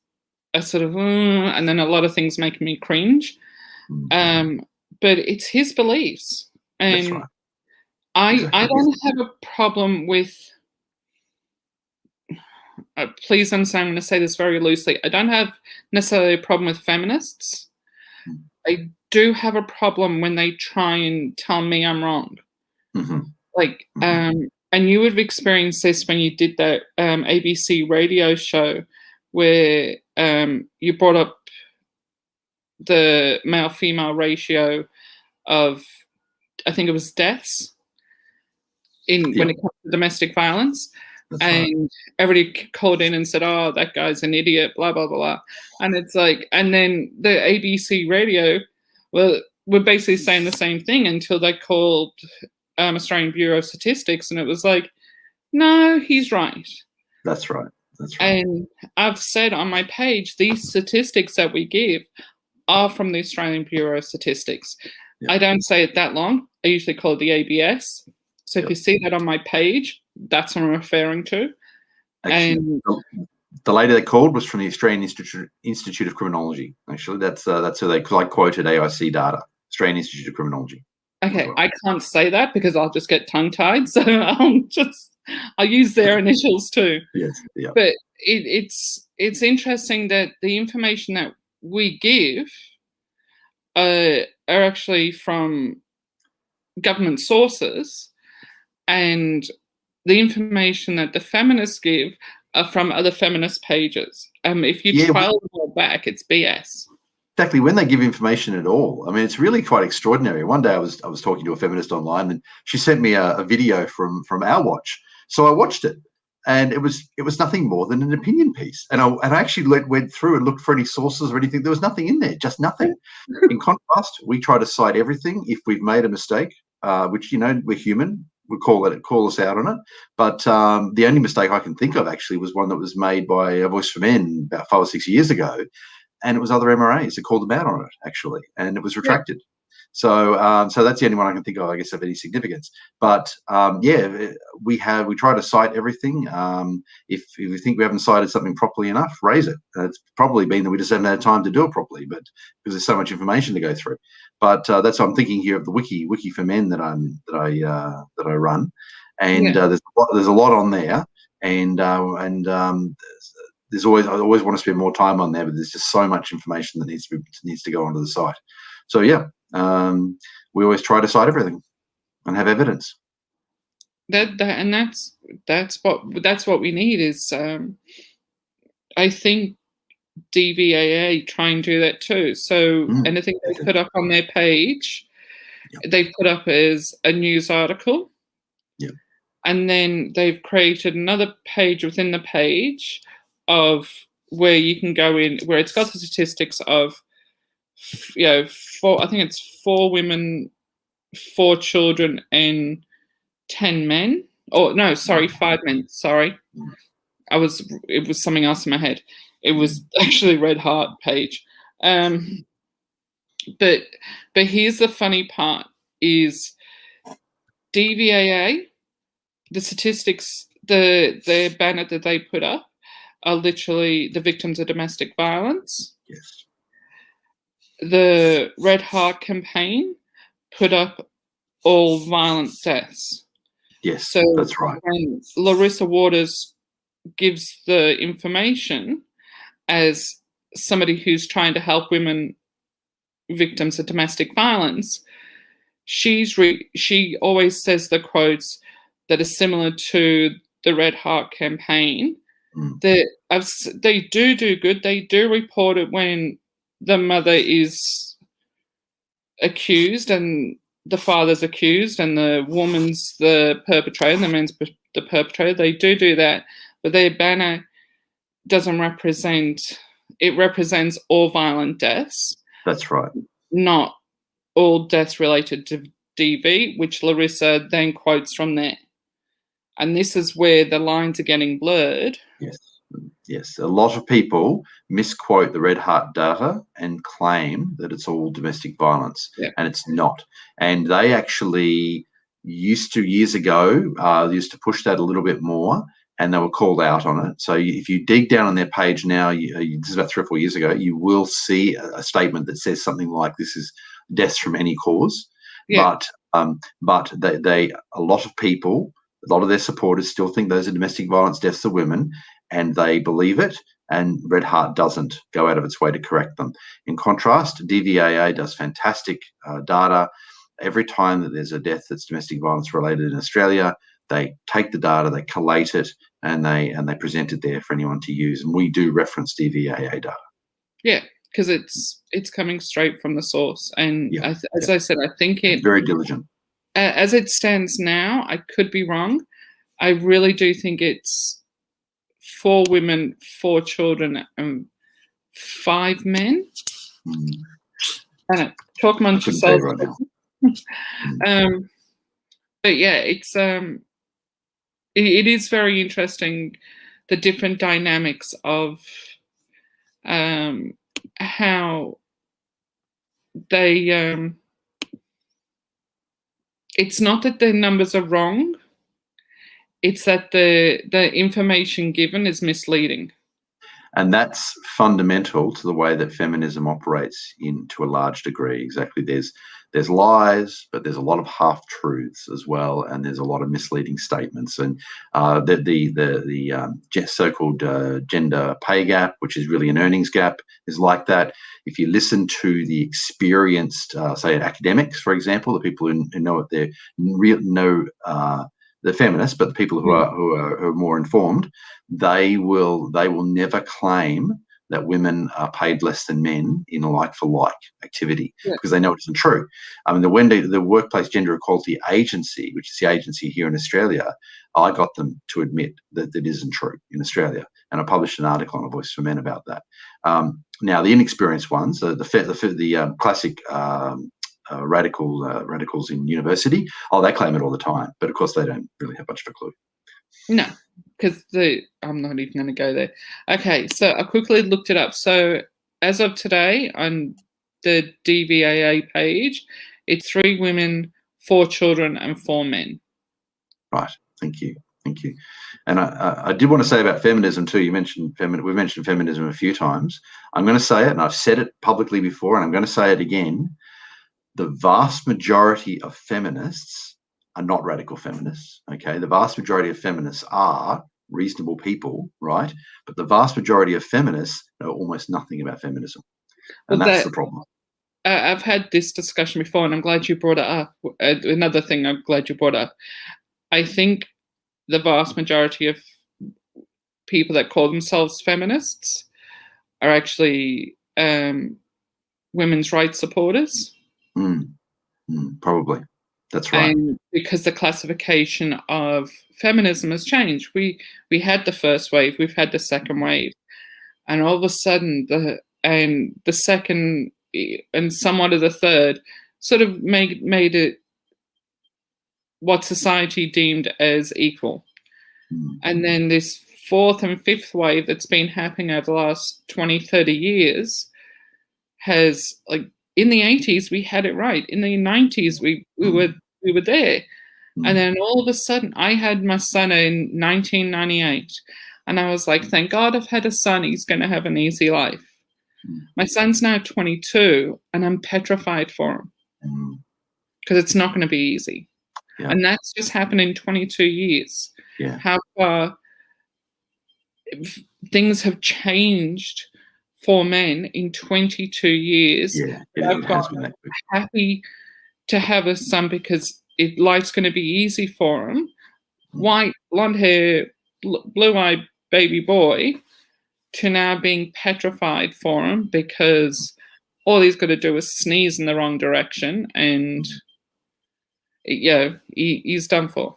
are sort of, and then a lot of things make me cringe. But it's his beliefs. And that's right. Exactly. I don't have a problem with, please understand, I'm going to say this very loosely. I don't have necessarily a problem with feminists. I do have a problem when they try and tell me I'm wrong. And you would have experienced this when you did that ABC radio show where you brought up the male-female ratio of, I think it was deaths when it comes to domestic violence. That's and right. Everybody called in and said, oh, that guy's an idiot, blah, blah, blah. And it's like, and then the ABC radio, well, we're basically saying the same thing until they called Australian Bureau of Statistics, and it was like, no, he's right. That's right. That's right. And I've said on my page, these statistics that we give are from the Australian Bureau of Statistics. Yep. I don't say it that long. I usually call it the ABS. So if you see that on my page, that's what I'm referring to. Actually, and the lady that called was from the Australian Institute of Criminology. Actually, that's who I quoted AIC data, Australian Institute of Criminology. Okay, I can't say that because I'll just get tongue-tied, so I'll use their initials too. Yes, yeah. But it's interesting that the information that we give are actually from government sources, and the information that the feminists give are from other feminist pages. If you trail back, it's BS. Exactly, when they give information at all. I mean, it's really quite extraordinary. One day I was talking to a feminist online, and she sent me a video from Our Watch. So I watched it, and it was nothing more than an opinion piece. And I actually went through and looked for any sources or anything. There was nothing in there, just nothing. In contrast, we try to cite everything. If we've made a mistake, which, we're human, we call us out on it. But the only mistake I can think of actually was one that was made by A Voice for Men about 5 or 6 years ago. And it was other MRAs that called them out on it, actually, and it was retracted. Yeah. So that's the only one I can think of, I guess, of any significance. But we try to cite everything. If we think we haven't cited something properly enough, raise it. It's probably been that we just haven't had time to do it properly, but because there's so much information to go through. But that's what I'm thinking here of the Wiki for Men that I run, and there's a lot on there, and I always want to spend more time on there, but there's just so much information that needs to go onto the site. So yeah, we always try to cite everything and have evidence. That's what we need is I think DVAA try and do that too. So anything they put up on their page, they put up as a news article. Yeah. And then they've created another page within the page of where you can go in, where it's got the statistics of, I think it's 4 women, 4 children, and 10 men. Oh no, sorry, 5 men. Sorry, it was something else in my head. It was actually Red Heart page. But here's the funny part: is DVAA, the statistics, the banner that they put up are literally the victims of domestic violence. Yes. The Red Heart campaign put up all violent deaths. Yes, so that's right. When Larissa Waters gives the information as somebody who's trying to help women victims of domestic violence, she always says the quotes that are similar to the Red Heart campaign. They do good. They do report it when the mother is accused and the father's accused and the woman's the perpetrator and the man's the perpetrator. They do that, but their banner doesn't represent. It represents all violent deaths. That's right. Not all deaths related to DV, which Larissa then quotes from there. And this is where the lines are getting blurred. Yes. A lot of people misquote the Red Heart data and claim that it's all domestic violence, and it's not. And they actually used to, years ago, used to push that a little bit more, and they were called out on it. So if you dig down on their page now, this is about 3 or 4 years ago, you will see a statement that says something like, this is deaths from any cause. Yeah. But they a lot of people, a lot of their supporters still think those are domestic violence deaths of women, and they believe it, and Red Heart doesn't go out of its way to correct them. In contrast, DVAA does fantastic data. Every time that there's a death that's domestic violence related in Australia, they take the data, they collate it, and they present it there for anyone to use. And we do reference DVAA data. Yeah, because it's coming straight from the source. And as I said, I think it's very diligent. As it stands now, I could be wrong. I really do think it's 4 women, 4 children, and 5 men. And talk amongst yourselves. Right now. But yeah, it's it is very interesting, the different dynamics of how they it's not that the numbers are wrong, it's that the information given is misleading. And that's fundamental to the way that feminism operates to a large degree. Exactly. There's lies, but there's a lot of half-truths as well, and there's a lot of misleading statements. And the so-called gender pay gap, which is really an earnings gap, is like that. If you listen to the experienced, say, academics, for example, the people who know what they're the feminists, but the people who are more informed, they will never claim that women are paid less than men in a like-for-like activity, because they know it isn't true. I mean, the Workplace Gender Equality Agency, which is the agency here in Australia, I got them to admit that it isn't true in Australia, and I published an article on A Voice for Men about that. Now, the inexperienced ones, the classic radicals in university, they claim it all the time, but of course they don't really have much of a clue. No, because I'm not even going to go there. Okay, so I quickly looked it up. So as of today, on the DVAA page, it's 3 women, 4 children, and 4 men. Right. Thank you. And I did want to say about feminism too. We've mentioned feminism a few times. I'm going to say it, and I've said it publicly before, and I'm going to say it again. The vast majority of feminists are not radical feminists. Okay, the vast majority of feminists are reasonable people, right? But the vast majority of feminists know almost nothing about feminism, and Well, that's the problem. I've had this discussion before, and I'm glad you brought it up. Another thing I'm glad you brought up. I think the vast majority of people that call themselves feminists are actually women's rights supporters. Probably. That's right. And because the classification of feminism has changed. We had the first wave, we've had the second wave, and all of a sudden the second and somewhat of the third sort of made it what society deemed as equal. And then this fourth and fifth wave that's been happening over the last 20, 30 years has, like, in the 80s, we had it right. In the 90s, we were there. And then all of a sudden, I had my son in 1998. And I was like, thank God I've had a son. He's going to have an easy life. My son's now 22, and I'm petrified for him because it's not going to be easy. Yeah. And that's just happened in 22 years. Yeah. How far things have changed for men in 22 years. Yeah, I've got happy to have a son because life's going to be easy for him. White, blonde hair, blue-eyed baby boy, to now being petrified for him because all he's got to do is sneeze in the wrong direction and he's done for.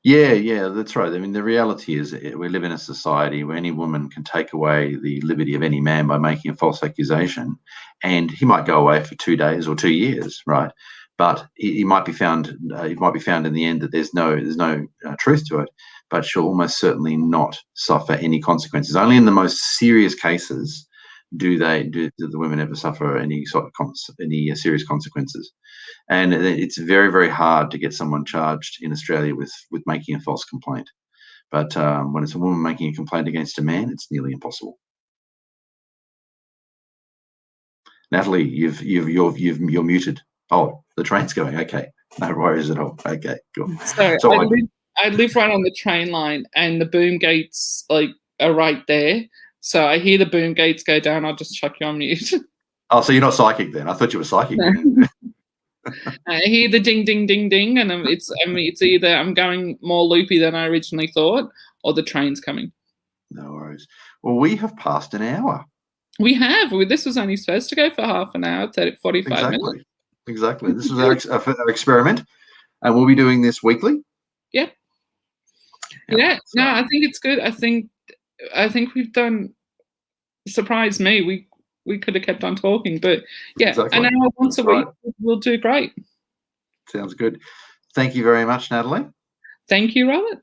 Yeah, that's right. I mean, the reality is we live in a society where any woman can take away the liberty of any man by making a false accusation, and he might go away for 2 days or 2 years, right? But he might be found. It might be found in the end that there's no truth to it. But she'll almost certainly not suffer any consequences. Only in the most serious cases do the women ever suffer any sort of serious consequences. And it's very, very hard to get someone charged in Australia with making a false complaint. But when it's a woman making a complaint against a man, it's nearly impossible. Natalie, you're muted. Oh, the train's going. Okay, no worries at all. Okay, cool. So I live right on the train line, and the boom gates are right there. So I hear the boom gates go down. I'll just chuck you on mute. Oh, so you're not psychic then? I thought you were psychic. No. I hear the ding, ding, ding, ding, and it's either I'm going more loopy than I originally thought, or the train's coming. No worries. Well, we have passed an hour. We have. This was only supposed to go for half an hour, 45 minutes. Exactly. This was our experiment, and we'll be doing this weekly. Yep. Yeah. So. No, I think it's good. I think we've done. Surprised me. We could have kept on talking, but yeah, exactly. An hour once a week will do great. Sounds good. Thank you very much, Natalie. Thank you, Robert.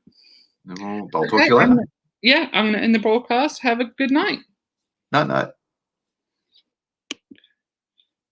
I'll talk to you later. I'm going to end the broadcast. Have a good night. No.